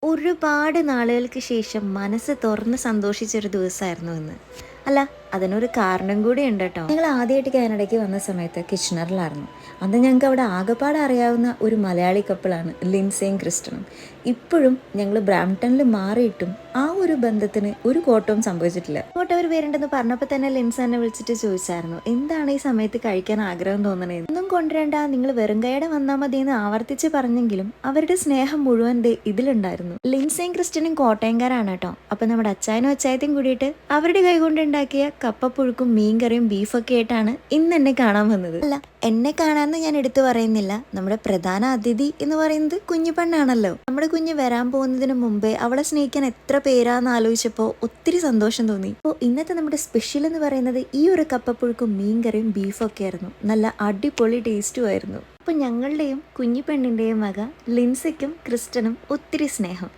ഒരുപാട് നാളുകൾക്ക് ശേഷം മനസ്സ് തുറന്ന് സന്തോഷിച്ചൊരു ദിവസമായിരുന്നു ഇന്ന്. അല്ല, അതിനൊരു കാരണം കൂടി ഉണ്ട് കേട്ടോ. ഞങ്ങൾ ആദ്യമായിട്ട് കാനഡയ്ക്ക് വന്ന സമയത്ത് കിച്ച്ണറിലായിരുന്നു. അന്ന് ഞങ്ങൾക്ക് അവിടെ ആകെപ്പാടെ അറിയാവുന്ന ഒരു മലയാളി കപ്പിളാണ് ലിൻസയും ക്രിസ്റ്റനും. ഇപ്പോഴും ഞങ്ങൾ ബ്രാംപ്ടണിൽ മാറിയിട്ടും ആ ഒരു ബന്ധത്തിന് ഒരു കോട്ടവും സംഭവിച്ചിട്ടില്ല. അങ്ങോട്ട് അവർ വരുന്നുണ്ടെന്ന് പറഞ്ഞപ്പോൾ തന്നെ ലിൻസ് എന്നെ വിളിച്ചിട്ട് ചോദിച്ചായിരുന്നു, എന്താണ് ഈ സമയത്ത് കഴിക്കാൻ ആഗ്രഹം തോന്നണേ? ഒന്നും കൊണ്ടുവരണ്ട, നിങ്ങൾ വെറും കൈയോടെ വന്നാൽ മതി എന്ന് ആവർത്തിച്ച് പറഞ്ഞെങ്കിലും അവരുടെ സ്നേഹം മുഴുവൻ ഇതിലുണ്ടായിരുന്നു. ലിൻസയും ക്രിസ്റ്റനും കോട്ടയംകാരാണ് കേട്ടോ. അപ്പൊ നമ്മുടെ അച്ചായനും അച്ചായத்தைയും കൂടിയിട്ട് അവരുടെ കൈകൊണ്ട് ഉണ്ടാക്കിയ കപ്പപ്പുഴുക്കും മീൻകറിയും ബീഫൊക്കെ ആയിട്ടാണ് ഇന്ന് എന്നെ കാണാൻ വന്നത്. അല്ല, എന്നെ കാണാമെന്ന് ഞാൻ എടുത്തു പറയുന്നില്ല. നമ്മുടെ പ്രധാന അതിഥി എന്ന് പറയുന്നത് കുഞ്ഞു പെണ്ണാണല്ലോ. നമ്മുടെ കുഞ്ഞ് വരാൻ പോകുന്നതിന് മുമ്പേ അവളെ സ്നേഹിക്കാൻ എത്ര പേരാന്ന് ആലോചിച്ചപ്പോൾ ഒത്തിരി സന്തോഷം തോന്നി. അപ്പോൾ ഇന്നത്തെ നമ്മുടെ സ്പെഷ്യൽ എന്ന് പറയുന്നത് ഈ ഒരു കപ്പപ്പുഴുക്കും മീൻകറിയും ബീഫൊക്കെ ആയിരുന്നു. നല്ല അടിപൊളി ടേസ്റ്റും ആയിരുന്നു. അപ്പോൾ ഞങ്ങളുടെയും കുഞ്ഞു പെണ്ണിൻ്റെയും വക ലിൻസയ്ക്കും ക്രിസ്റ്റനും ഒത്തിരി സ്നേഹം.